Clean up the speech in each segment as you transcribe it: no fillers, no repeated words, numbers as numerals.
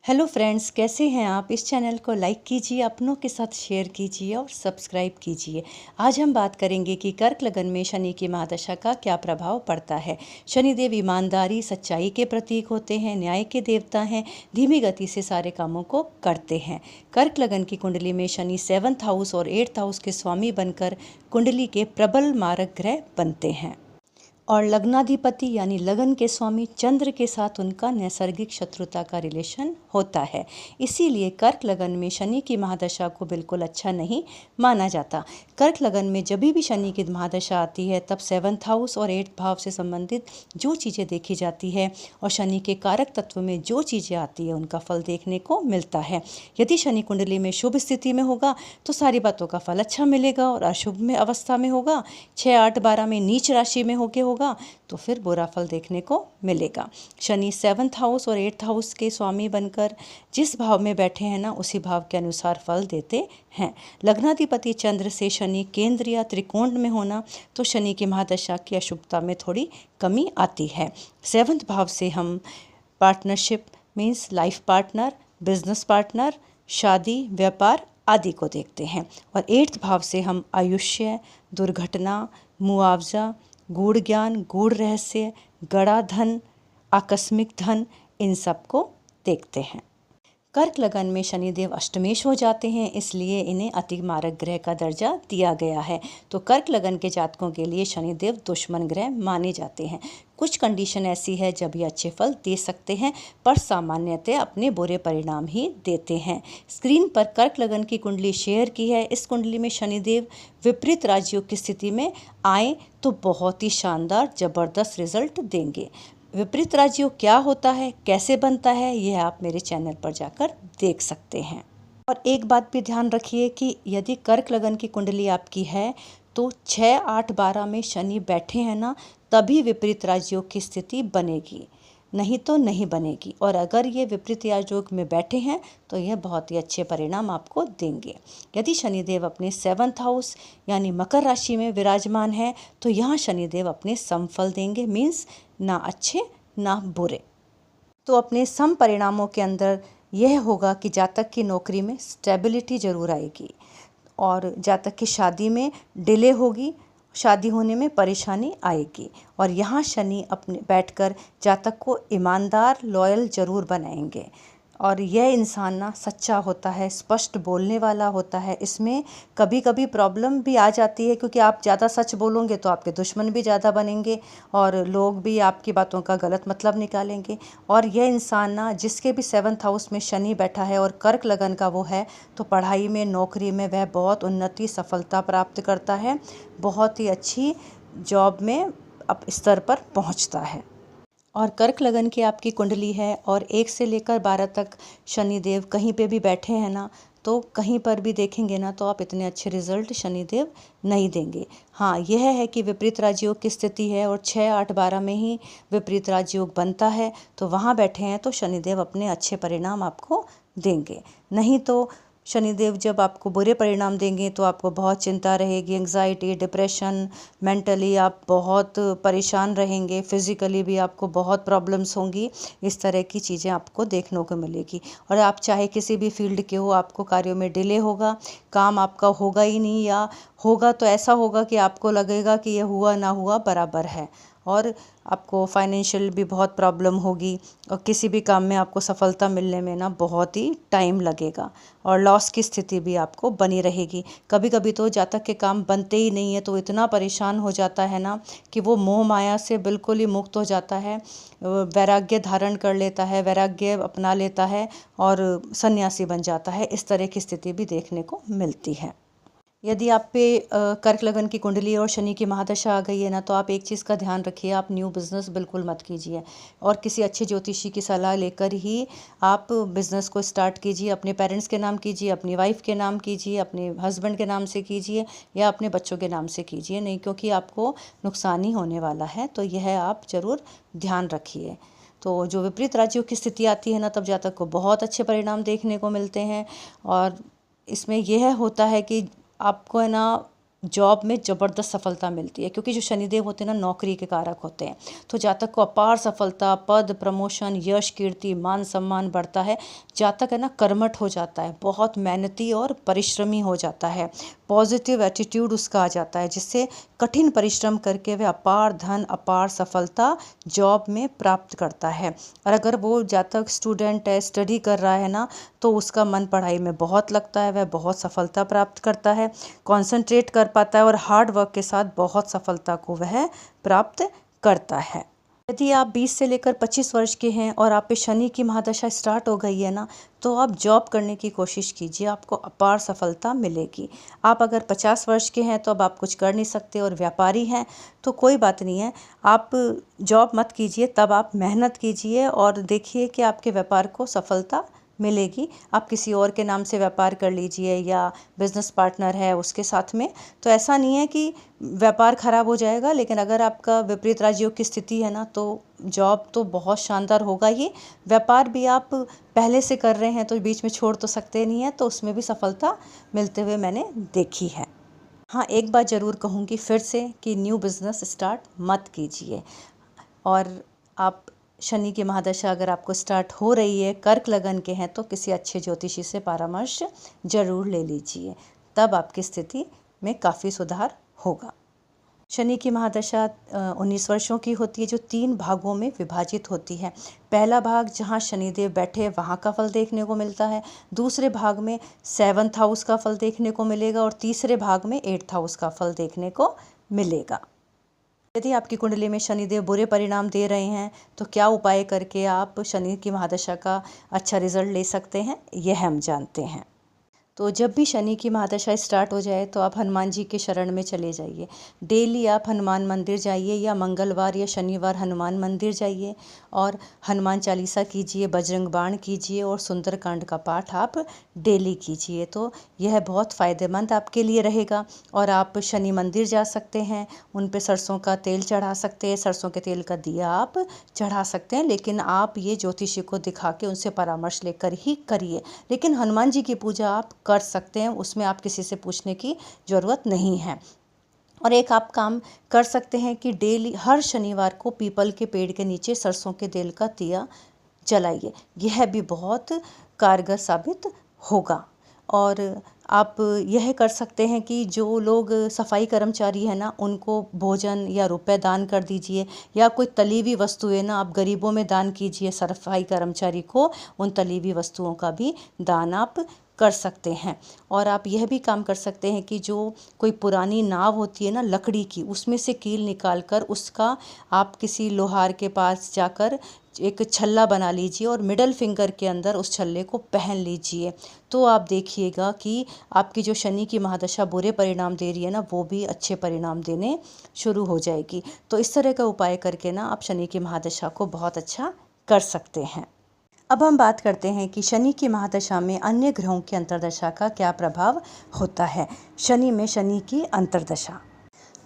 Hello friends, कैसे हैं आप। इस चैनल को लाइक कीजिए, अपनों के साथ शेयर कीजिए और सब्सक्राइब कीजिए। आज हम बात करेंगे कि कर्क लगन में शनि की महादशा का क्या प्रभाव पड़ता है। शनिदेव ईमानदारी, सच्चाई के प्रतीक होते हैं, न्याय के देवता हैं, धीमी गति से सारे कामों को करते हैं। कर्क लगन की कुंडली में शनि 7th हाउस और 8th हाउस के स्वामी बनकर कुंडली के प्रबल मारक ग्रह बनते हैं और लग्नाधिपति यानी लगन के स्वामी चंद्र के साथ उनका नैसर्गिक शत्रुता का रिलेशन होता है। इसीलिए कर्क लगन में शनि की महादशा को बिल्कुल अच्छा नहीं माना जाता। कर्क लगन में जब भी शनि की महादशा आती है तब 7th हाउस और 8th भाव से संबंधित जो चीज़ें देखी जाती है और शनि के कारक तत्व में जो चीज़ें आती है उनका फल देखने को मिलता है। यदि शनि कुंडली में शुभ स्थिति में होगा तो सारी बातों का फल अच्छा मिलेगा, और अशुभ में अवस्था में होगा, 6, 8, 12 में नीच राशि में होगा तो फिर बुरा फल देखने को मिलेगा। शनि 7th हाउस और 8th हाउस के स्वामी बनकर जिस भाव में बैठे हैं ना, उसी भाव के अनुसार फल देते हैं। लग्नाधिपति चंद्र से शनि केंद्र या त्रिकोण में होना तो शनि की महादशा की अशुभता में थोड़ी कमी आती है। 7th भाव से हम partnership means life partner, business partner, शादी, व्यापार आदि को देखते हैं, और 8th भाव से हम आयुष्य, दुर्घटना, मुआवजा, गूढ़ ज्ञान, गूढ़ रहस्य, गड़ा धन, आकस्मिक धन, इन सब को देखते हैं। कर्क लगन में शनिदेव अष्टमेश हो जाते हैं, इसलिए इन्हें अति मारक ग्रह का दर्जा दिया गया है। तो कर्क लगन के जातकों के लिए शनिदेव दुश्मन ग्रह माने जाते हैं। कुछ कंडीशन ऐसी है जब ये अच्छे फल दे सकते हैं, पर सामान्यतः अपने बुरे परिणाम ही देते हैं। स्क्रीन पर कर्क लगन की कुंडली शेयर की है। इस कुंडली में शनिदेव विपरीत राजयोग की स्थिति में आए तो बहुत ही शानदार जबरदस्त रिजल्ट देंगे। विपरीत राजयोग क्या होता है, कैसे बनता है, यह आप मेरे चैनल पर जाकर देख सकते हैं। और एक बात भी ध्यान रखिए कि यदि कर्क लगन की कुंडली आपकी है तो 6, 8, 12 में शनि बैठे हैं ना, तभी विपरीत राजयोग की स्थिति बनेगी, नहीं तो नहीं बनेगी। और अगर ये विपरीत राजयोग में बैठे हैं तो यह बहुत ही अच्छे परिणाम आपको देंगे। यदि शनिदेव अपने 7th हाउस यानी मकर राशि में विराजमान है तो यहाँ शनिदेव अपने समफल देंगे, मीन्स ना अच्छे ना बुरे। तो अपने सम परिणामों के अंदर यह होगा कि जातक की नौकरी में स्टेबिलिटी जरूर आएगी, और जातक की शादी में डिले होगी, शादी होने में परेशानी आएगी। और यहाँ शनि अपने बैठकर जातक को ईमानदार, लॉयल जरूर बनाएंगे। और यह इंसान ना सच्चा होता है, स्पष्ट बोलने वाला होता है। इसमें कभी कभी प्रॉब्लम भी आ जाती है, क्योंकि आप ज़्यादा सच बोलोगे तो आपके दुश्मन भी ज़्यादा बनेंगे और लोग भी आपकी बातों का गलत मतलब निकालेंगे। और यह इंसान ना जिसके भी 7th हाउस में शनि बैठा है और कर्क लगन का वो है, तो पढ़ाई में, नौकरी में वह बहुत उन्नति, सफलता प्राप्त करता है, बहुत ही अच्छी जॉब में अब स्तर पर पहुंचता है। और कर्क लगन की आपकी कुंडली है और 1 से लेकर 12 तक शनिदेव कहीं पे भी बैठे हैं ना, तो कहीं पर भी देखेंगे ना तो आप इतने अच्छे रिजल्ट शनिदेव नहीं देंगे। हाँ, यह है कि विपरीत राजयोग की स्थिति है और 6, 8, 12 में ही विपरीत राजयोग बनता है, तो वहाँ बैठे हैं तो शनिदेव अपने अच्छे परिणाम आपको देंगे। नहीं तो शनिदेव जब आपको बुरे परिणाम देंगे तो आपको बहुत चिंता रहेगी, एंग्जाइटी, डिप्रेशन, मेंटली आप बहुत परेशान रहेंगे, फिज़िकली भी आपको बहुत प्रॉब्लम्स होंगी। इस तरह की चीज़ें आपको देखने को मिलेगी। और आप चाहे किसी भी फील्ड के हो, आपको कार्यों में डिले होगा, काम आपका होगा ही नहीं, या होगा तो ऐसा होगा कि आपको लगेगा कि यह हुआ ना हुआ बराबर है। और आपको फाइनेंशियल भी बहुत प्रॉब्लम होगी, और किसी भी काम में आपको सफलता मिलने में ना बहुत ही टाइम लगेगा, और लॉस की स्थिति भी आपको बनी रहेगी। कभी कभी तो जातक के काम बनते ही नहीं है तो इतना परेशान हो जाता है ना कि वो मोह माया से बिल्कुल ही मुक्त हो जाता है, वैराग्य धारण कर लेता है, वैराग्य अपना लेता है और सन्यासी बन जाता है। इस तरह की स्थिति भी देखने को मिलती है। यदि आप पे कर्क लगन की कुंडली और शनि की महादशा आ गई है ना, तो आप एक चीज़ का ध्यान रखिए, आप न्यू बिज़नेस बिल्कुल मत कीजिए, और किसी अच्छे ज्योतिषी की सलाह लेकर ही आप बिज़नेस को स्टार्ट कीजिए। अपने पेरेंट्स के नाम कीजिए, अपनी वाइफ के नाम कीजिए, अपने हस्बैंड के नाम से कीजिए, या अपने बच्चों के नाम से कीजिए, नहीं क्योंकि आपको नुकसान ही होने वाला है। तो यह आप ज़रूर ध्यान रखिए। तो जो विपरीत राजयोग की स्थिति आती है ना, तब जातक को बहुत अच्छे परिणाम देखने को मिलते हैं। और इसमें यह होता है कि आपको है ना जॉब में ज़बरदस्त सफलता मिलती है, क्योंकि जो शनिदेव होते हैं ना नौकरी के कारक होते हैं। तो जातक को अपार सफलता, पद, प्रमोशन, यश, कीर्ति, मान सम्मान बढ़ता है। जातक है ना कर्मठ हो जाता है, बहुत मेहनती और परिश्रमी हो जाता है, पॉजिटिव एटीट्यूड उसका आ जाता है, जिससे कठिन परिश्रम करके वह अपार धन, अपार सफलता जॉब में प्राप्त करता है। और अगर वो जातक स्टूडेंट है, स्टडी कर रहा है ना, तो उसका मन पढ़ाई में बहुत लगता है, वह बहुत सफलता प्राप्त करता है, कंसंट्रेट कर पाता है और हार्ड वर्क के साथ बहुत सफलता को वह प्राप्त करता है। यदि आप 20 से लेकर 25 वर्ष के हैं और आप पे शनि की महादशा स्टार्ट हो गई है ना, तो आप जॉब करने की कोशिश कीजिए, आपको अपार सफलता मिलेगी। आप अगर 50 वर्ष के हैं तो अब आप कुछ कर नहीं सकते और व्यापारी हैं तो कोई बात नहीं है, आप जॉब मत कीजिए, तब आप मेहनत कीजिए और देखिए कि आपके व्यापार को सफलता मिलेगी। आप किसी और के नाम से व्यापार कर लीजिए या बिजनेस पार्टनर है उसके साथ में, तो ऐसा नहीं है कि व्यापार खराब हो जाएगा। लेकिन अगर आपका विपरीत राजयोग की स्थिति है ना, तो जॉब तो बहुत शानदार होगा ही, व्यापार भी आप पहले से कर रहे हैं तो बीच में छोड़ तो सकते नहीं हैं, तो उसमें भी सफलता मिलते हुए मैंने देखी है। हाँ, एक बात ज़रूर कहूँगी फिर से कि न्यू बिज़नेस स्टार्ट मत कीजिए। और आप शनि की महादशा अगर आपको स्टार्ट हो रही है, कर्क लगन के हैं, तो किसी अच्छे ज्योतिषी से परामर्श जरूर ले लीजिए, तब आपकी स्थिति में काफ़ी सुधार होगा। शनि की महादशा 19 वर्षों की होती है, जो 3 भागों में विभाजित होती है। पहला भाग जहाँ शनिदेव बैठे वहाँ का फल देखने को मिलता है, दूसरे भाग में 7th हाउस का फल देखने को मिलेगा और तीसरे भाग में 8th हाउस का फल देखने को मिलेगा। यदि आपकी कुंडली में शनिदेव बुरे परिणाम दे रहे हैं तो क्या उपाय करके आप शनि की महादशा का अच्छा रिजल्ट ले सकते हैं, यह हम जानते हैं। तो जब भी शनि की महादशा स्टार्ट हो जाए तो आप हनुमान जी के शरण में चले जाइए। डेली आप हनुमान मंदिर जाइए या मंगलवार या शनिवार हनुमान मंदिर जाइए और हनुमान चालीसा कीजिए, बजरंग बाण कीजिए और सुंदरकांड का पाठ आप डेली कीजिए। तो यह बहुत फ़ायदेमंद आपके लिए रहेगा। और आप शनि मंदिर जा सकते हैं, उन पे सरसों का तेल चढ़ा सकते हैं, सरसों के तेल का दिया आप चढ़ा सकते हैं, लेकिन आप ये ज्योतिषी को दिखा के उनसे परामर्श लेकर ही करिए। लेकिन हनुमान जी की पूजा आप कर सकते हैं, उसमें आप किसी से पूछने की ज़रूरत नहीं है। और एक आप काम कर सकते हैं कि डेली हर शनिवार को पीपल के पेड़ के नीचे सरसों के तेल का दिया जलाइए, यह भी बहुत कारगर साबित होगा। और आप यह कर सकते हैं कि जो लोग सफाई कर्मचारी हैं ना, उनको भोजन या रुपए दान कर दीजिए, या कोई तली हुई वस्तुएं ना आप गरीबों में दान कीजिए। सफाई कर्मचारी को उन तली हुई वस्तुओं का भी दान आप कर सकते हैं। और आप यह भी काम कर सकते हैं कि जो कोई पुरानी नाव होती है ना लकड़ी की, उसमें से कील निकाल कर उसका आप किसी लोहार के पास जाकर एक छल्ला बना लीजिए और मिडल फिंगर के अंदर उस छल्ले को पहन लीजिए। तो आप देखिएगा कि आपकी जो शनि की महादशा बुरे परिणाम दे रही है ना, वो भी अच्छे परिणाम देने शुरू हो जाएगी। तो इस तरह का उपाय करके ना आप शनि की महादशा को बहुत अच्छा कर सकते हैं। अब हम बात करते हैं कि शनि की महादशा में अन्य ग्रहों की अंतर्दशा का क्या प्रभाव होता है। शनि में शनि की अंतर्दशा।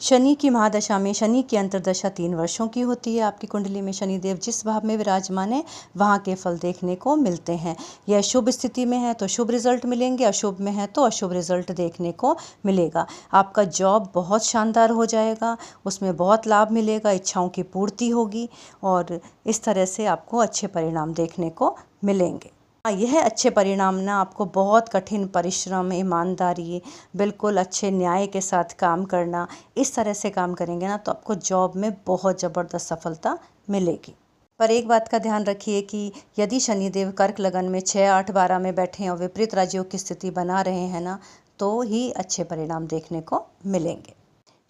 शनि की महादशा में शनि की अंतर्दशा 3 वर्षों की होती है। आपकी कुंडली में शनिदेव जिस भाव में विराजमान है वहाँ के फल देखने को मिलते हैं। यह शुभ स्थिति में है तो शुभ रिजल्ट मिलेंगे, अशुभ में है तो अशुभ रिजल्ट देखने को मिलेगा। आपका जॉब बहुत शानदार हो जाएगा, उसमें बहुत लाभ मिलेगा, इच्छाओं की पूर्ति होगी और इस तरह से आपको अच्छे परिणाम देखने को मिलेंगे। यह अच्छे परिणाम ना आपको बहुत कठिन परिश्रम, ईमानदारी, बिल्कुल अच्छे न्याय के साथ काम करना, इस तरह से काम करेंगे ना तो आपको जॉब में बहुत ज़बरदस्त सफलता मिलेगी। पर एक बात का ध्यान रखिए कि यदि शनिदेव कर्क लगन में 6, 8, 12 में बैठे हैं और विपरीत राजयोग की स्थिति बना रहे हैं ना, तो ही अच्छे परिणाम देखने को मिलेंगे।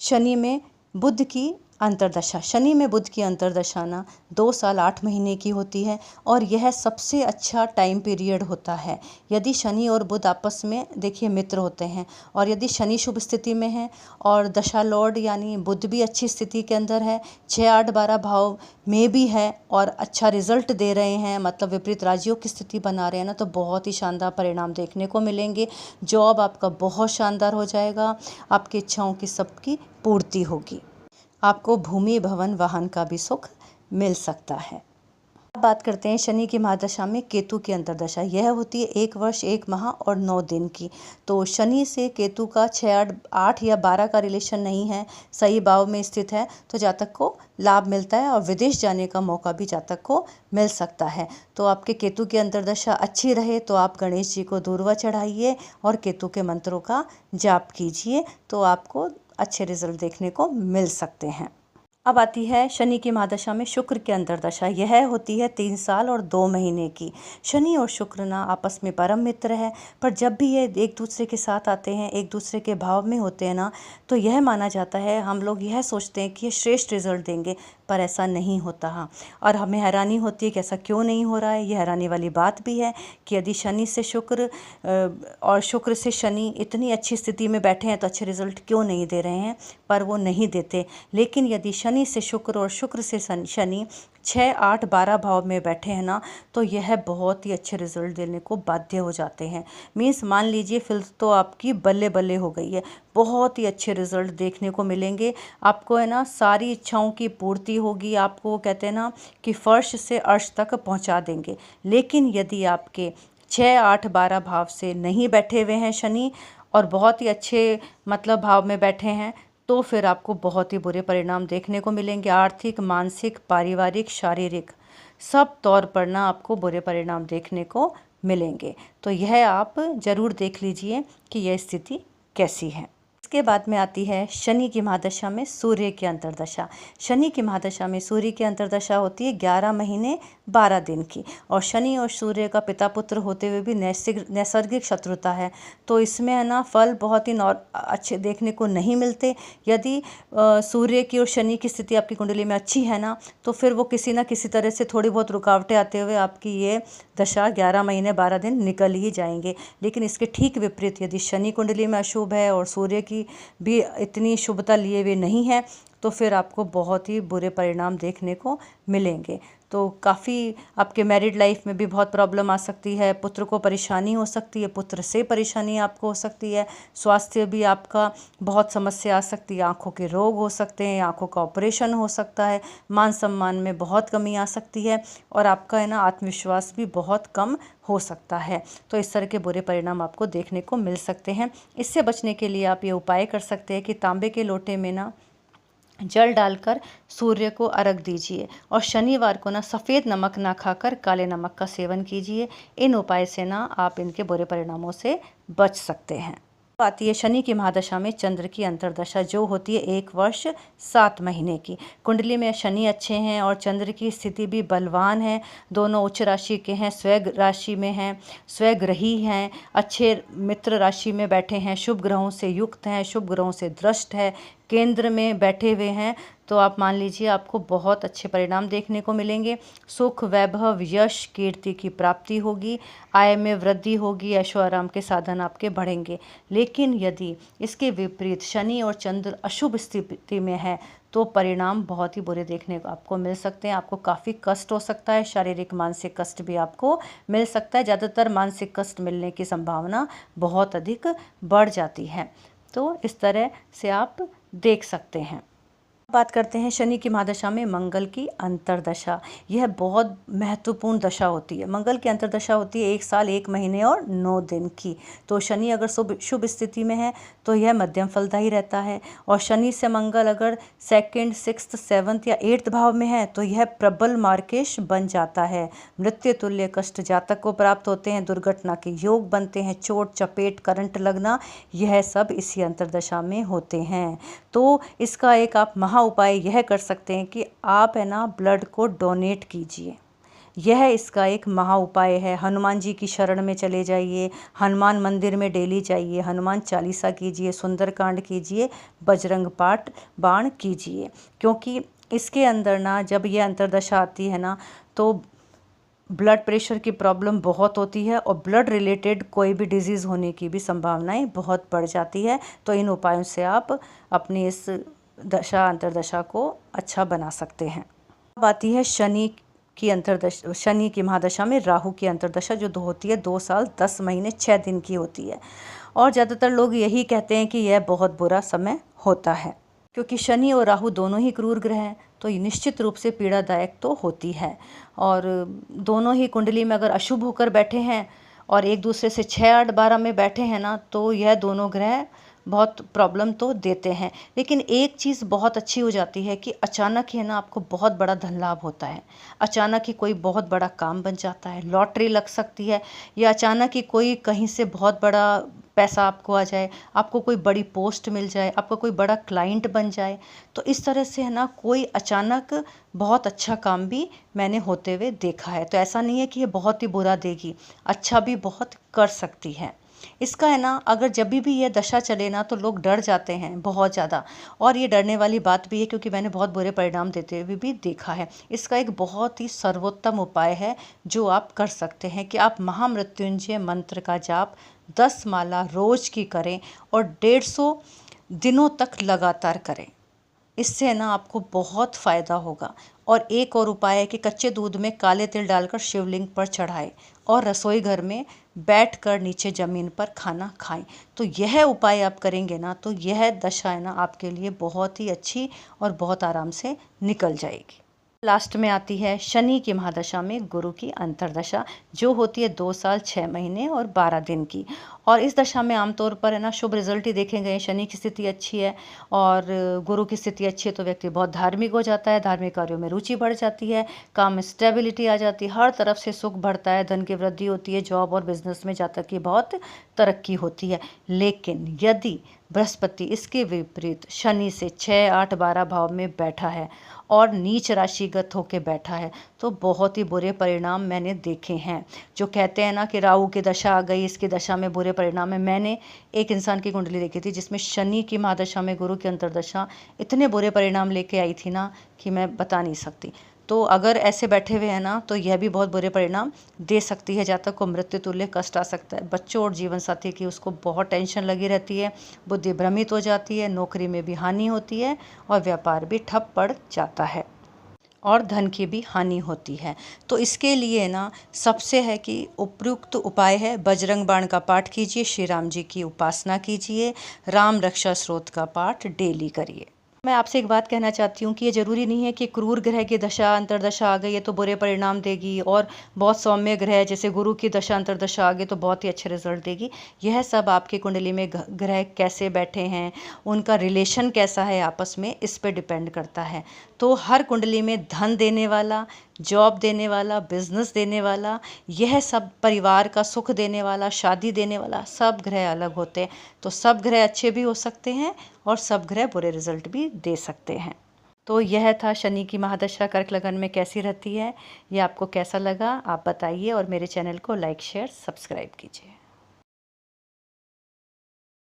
शनि में बुध की अंतर्दशा। शनि में बुध की अंतर्दशा ना 2 साल 8 महीने की होती है और यह सबसे अच्छा टाइम पीरियड होता है। यदि शनि और बुध आपस में देखिए मित्र होते हैं और यदि शनि शुभ स्थिति में है और दशा लॉर्ड यानी बुध भी अच्छी स्थिति के अंदर है, 6, 8, 12 भाव में भी है और अच्छा रिजल्ट दे रहे हैं, मतलब विपरीत राजयोग की स्थिति बना रहे हैं ना, तो बहुत ही शानदार परिणाम देखने को मिलेंगे। जॉब आपका बहुत शानदार हो जाएगा, आपकी इच्छाओं की सबकी पूर्ति होगी, आपको भूमि, भवन, वाहन का भी सुख मिल सकता है। अब बात करते हैं शनि की महादशा में केतु की अंतर्दशा। यह होती है 1 वर्ष 1 माह और 9 दिन की। तो शनि से केतु का 6 8 या 12 का रिलेशन नहीं है, सही भाव में स्थित है, तो जातक को लाभ मिलता है और विदेश जाने का मौका भी जातक को मिल सकता है। तो आपके केतु की अंतर्दशा अच्छी रहे तो आप गणेश जी को दूर्वा चढ़ाइए और केतु के मंत्रों का जाप कीजिए, तो आपको अच्छे रिजल्ट देखने को मिल सकते हैं। अब आती है शनि की महादशा में शुक्र की अंतर्दशा। यह होती है 3 साल और 2 महीने की। शनि और शुक्र ना आपस में परम मित्र है, पर जब भी ये एक दूसरे के साथ आते हैं, एक दूसरे के भाव में होते हैं ना, तो यह माना जाता है, हम लोग यह सोचते हैं कि ये श्रेष्ठ रिजल्ट देंगे, पर ऐसा नहीं होता। हाँ, और हमें हैरानी होती है कि ऐसा क्यों नहीं हो रहा है। ये हैरानी वाली बात भी है कि यदि शनि से शुक्र और शुक्र से शनि इतनी अच्छी स्थिति में बैठे हैं तो अच्छे रिजल्ट क्यों नहीं दे रहे हैं, पर वो नहीं देते। लेकिन यदि शनि से शुक्र और शुक्र से शनि 6 8 12 भाव में बैठे हैं ना, तो यह बहुत ही अच्छे रिजल्ट देने को बाध्य हो जाते हैं। मीन्स मान लीजिए फिर तो आपकी बल्ले बल्ले हो गई है, बहुत ही अच्छे रिजल्ट देखने को मिलेंगे आपको, है ना। सारी इच्छाओं की पूर्ति होगी, आपको कहते हैं ना कि फर्श से अर्श तक पहुंचा देंगे। लेकिन यदि आपके 6 8 12 भाव से नहीं बैठे हुए हैं शनि और बहुत ही अच्छे मतलब भाव में बैठे हैं, तो फिर आपको बहुत ही बुरे परिणाम देखने को मिलेंगे। आर्थिक, मानसिक, पारिवारिक, शारीरिक सब तौर पर ना आपको बुरे परिणाम देखने को मिलेंगे। तो यह आप ज़रूर देख लीजिए कि यह स्थिति कैसी है। इसके बाद में आती है शनि की महादशा में सूर्य की अंतर्दशा। शनि की महादशा में सूर्य की अंतर्दशा होती है 11 महीने 12 दिन की, और शनि और सूर्य का पिता पुत्र होते हुए भी नैसर्गिक शत्रुता है। तो इसमें है ना फल बहुत ही अच्छे देखने को नहीं मिलते। यदि सूर्य की और शनि की स्थिति आपकी कुंडली में अच्छी है ना, तो फिर वो किसी ना किसी तरह से थोड़ी बहुत रुकावटें आते हुए आपकी ये दशा 11 महीने 12 दिन निकल ही जाएंगे। लेकिन इसके ठीक विपरीत यदि शनि कुंडली में अशुभ है और सूर्य की भी इतनी शुभता लिए हुए नहीं है, तो फिर आपको बहुत ही बुरे परिणाम देखने को मिलेंगे। तो काफ़ी आपके मैरिड लाइफ में भी बहुत प्रॉब्लम आ सकती है, पुत्र को परेशानी हो सकती है, पुत्र से परेशानी आपको हो सकती है, स्वास्थ्य भी आपका बहुत समस्या आ सकती है, आँखों के रोग हो सकते हैं, आँखों का ऑपरेशन हो सकता है, मान सम्मान में बहुत कमी आ सकती है, और आपका है ना आत्मविश्वास भी बहुत कम हो सकता है। तो इस तरह के बुरे परिणाम आपको देखने को मिल सकते हैं। इससे बचने के लिए आप ये उपाय कर सकते हैं कि तांबे के लोटे में ना जल डालकर सूर्य को अर्घ दीजिए, और शनिवार को ना सफ़ेद नमक ना खाकर काले नमक का सेवन कीजिए। इन उपाय से ना आप इनके बुरे परिणामों से बच सकते हैं। आती है शनि की महादशा में चंद्र की अंतर्दशा, जो होती है 1 वर्ष 7 महीने की। कुंडली में शनि अच्छे हैं और चंद्र की स्थिति भी बलवान है, दोनों उच्च राशि के हैं, स्वयं राशि में हैं, स्वग्रही हैं, अच्छे मित्र राशि में बैठे हैं, शुभ ग्रहों से युक्त हैं, शुभ ग्रहों से दृष्ट है, केंद्र में बैठे हुए हैं। तो आप मान लीजिए आपको बहुत अच्छे परिणाम देखने को मिलेंगे। सुख, वैभव, यश, कीर्ति की प्राप्ति होगी, आय में वृद्धि होगी, ऐशो आराम के साधन आपके बढ़ेंगे। लेकिन यदि इसके विपरीत शनि और चंद्र अशुभ स्थिति में है, तो परिणाम बहुत ही बुरे देखने को आपको मिल सकते हैं। आपको काफ़ी कष्ट हो सकता है, शारीरिक मानसिक कष्ट भी आपको मिल सकता है। ज़्यादातर मानसिक कष्ट मिलने की संभावना बहुत अधिक बढ़ जाती है। तो इस तरह से आप देख सकते हैं। बात करते हैं शनि की महादशा में मंगल की अंतर्दशा। यह बहुत महत्वपूर्ण दशा होती है। मंगल की अंतर्दशा होती है 1 साल 1 महीने और 9 दिन की। तो शनि अगर शुभ स्थिति में है तो यह मध्यम फलदायी रहता है, और शनि से मंगल अगर 2nd 6th 7th या 8th भाव में है तो यह प्रबल मार्केश बन जाता है। मृत्यु तुल्य कष्ट जातक को प्राप्त होते हैं, दुर्घटना के योग बनते हैं, चोट चपेट करंट लगना, यह सब इसी अंतर्दशा में होते हैं। तो इसका एक आप उपाय यह कर सकते हैं कि आप है ना ब्लड को डोनेट कीजिए। यह इसका एक महा उपाय है। हनुमान जी की शरण में चले जाइए, हनुमान मंदिर में डेली जाइए, हनुमान चालीसा कीजिए, सुंदरकांड कीजिए, बजरंग पाठ बाण कीजिए। क्योंकि इसके अंदर ना जब यह अंतर्दशा आती है ना, तो ब्लड प्रेशर की प्रॉब्लम बहुत होती है, और ब्लड रिलेटेड कोई भी डिजीज़ होने की भी संभावनाएं बहुत बढ़ जाती है। तो इन उपायों से आप अपनी इस अंतर्दशा को अच्छा बना सकते हैं। अब आती है शनि की महादशा में राहु की अंतर्दशा, जो होती है 2 साल 10 महीने 6 दिन की होती है। और ज़्यादातर लोग यही कहते हैं कि यह बहुत बुरा समय होता है, क्योंकि शनि और राहु दोनों ही क्रूर ग्रह हैं। तो ये निश्चित रूप से पीड़ादायक तो होती है। और दोनों ही कुंडली में अगर अशुभ होकर बैठे हैं और एक दूसरे से 6, 8, 12 में बैठे हैं ना, तो यह दोनों ग्रह बहुत प्रॉब्लम तो देते हैं। लेकिन एक चीज़ बहुत अच्छी हो जाती है कि अचानक ही है ना आपको बहुत बड़ा धन लाभ होता है। अचानक ही कोई बहुत बड़ा काम बन जाता है, लॉटरी लग सकती है, या अचानक ही कोई कहीं से बहुत बड़ा पैसा आपको आ जाए, आपको कोई बड़ी पोस्ट मिल जाए, आपका कोई बड़ा क्लाइंट बन जाए। तो इस तरह से है ना कोई अचानक बहुत अच्छा काम भी मैंने होते हुए देखा है। तो ऐसा नहीं है कि ये बहुत ही बुरा देगी, अच्छा भी बहुत कर सकती है। इसका है ना अगर जब भी ये दशा चले ना तो लोग डर जाते हैं बहुत ज़्यादा, और ये डरने वाली बात भी है क्योंकि मैंने बहुत बुरे परिणाम देते हुए भी देखा है। इसका एक बहुत ही सर्वोत्तम उपाय है जो आप कर सकते हैं कि आप महामृत्युंजय मंत्र का जाप 10 माला रोज की करें और 150 दिनों तक लगातार करें। इससे है ना आपको बहुत फ़ायदा होगा। और एक और उपाय है कि कच्चे दूध में काले तिल डालकर शिवलिंग पर चढ़ाएं और रसोई घर में बैठकर नीचे ज़मीन पर खाना खाएं। तो यह उपाय आप करेंगे ना तो यह दशा है ना आपके लिए बहुत ही अच्छी और बहुत आराम से निकल जाएगी। लास्ट में आती है शनि की महादशा में गुरु की अंतर्दशा, जो होती है 2 साल 6 महीने और 12 दिन की। और इस दशा में आमतौर पर है ना शुभ रिजल्ट ही देखे गए। शनि की स्थिति अच्छी है और गुरु की स्थिति अच्छी है तो व्यक्ति बहुत धार्मिक हो जाता है, धार्मिक कार्यों में रुचि बढ़ जाती है, काम में स्टेबिलिटी आ जाती है, हर तरफ से सुख बढ़ता है, धन की वृद्धि होती है, जॉब और बिजनेस में जातक की बहुत तरक्की होती है। लेकिन यदि बृहस्पति इसके विपरीत शनि से 6, 8, 12 भाव में बैठा है और नीच राशिगत होके बैठा है तो बहुत ही बुरे परिणाम मैंने देखे हैं। जो कहते हैं ना कि राहु की दशा आ गई, इसकी दशा में बुरे परिणाम है। मैंने एक इंसान की कुंडली देखी थी जिसमें शनि की महादशा में गुरु की अंतर्दशा इतने बुरे परिणाम लेके आई थी ना कि मैं बता नहीं सकती। तो अगर ऐसे बैठे हुए हैं ना तो यह भी बहुत बुरे परिणाम दे सकती है, जातक को मृत्यु तुल्य कष्ट आ सकता है। बच्चों और जीवन साथी की उसको बहुत टेंशन लगी रहती है, बुद्धि भ्रमित हो जाती है, नौकरी में भी हानि होती है और व्यापार भी ठप पड़ जाता है और धन की भी हानि होती है। तो इसके लिए ना सबसे है कि उपयुक्त उपाय है बजरंग बाण का पाठ कीजिए, श्री राम जी की उपासना कीजिए, राम रक्षा स्तोत्र का पाठ डेली करिए। मैं आपसे एक बात कहना चाहती हूँ कि ये ज़रूरी नहीं है कि क्रूर ग्रह की दशा अंतर्दशा आ गई है तो बुरे परिणाम देगी, और बहुत सौम्य ग्रह जैसे गुरु की दशा अंतर्दशा आ गई तो बहुत ही अच्छे रिजल्ट देगी। यह सब आपकी कुंडली में ग्रह कैसे बैठे हैं, उनका रिलेशन कैसा है आपस में, इस पे डिपेंड करता है। तो हर कुंडली में धन देने वाला, जॉब देने वाला, बिजनेस देने वाला, यह सब परिवार का सुख देने वाला, शादी देने वाला, सब ग्रह अलग होते हैं। तो सब ग्रह अच्छे भी हो सकते हैं और सब ग्रह बुरे रिजल्ट भी दे सकते हैं। तो यह था शनि की महादशा कर्क लगन में कैसी रहती है, ये आपको कैसा लगा आप बताइए और मेरे चैनल को लाइक शेयर सब्सक्राइब कीजिए।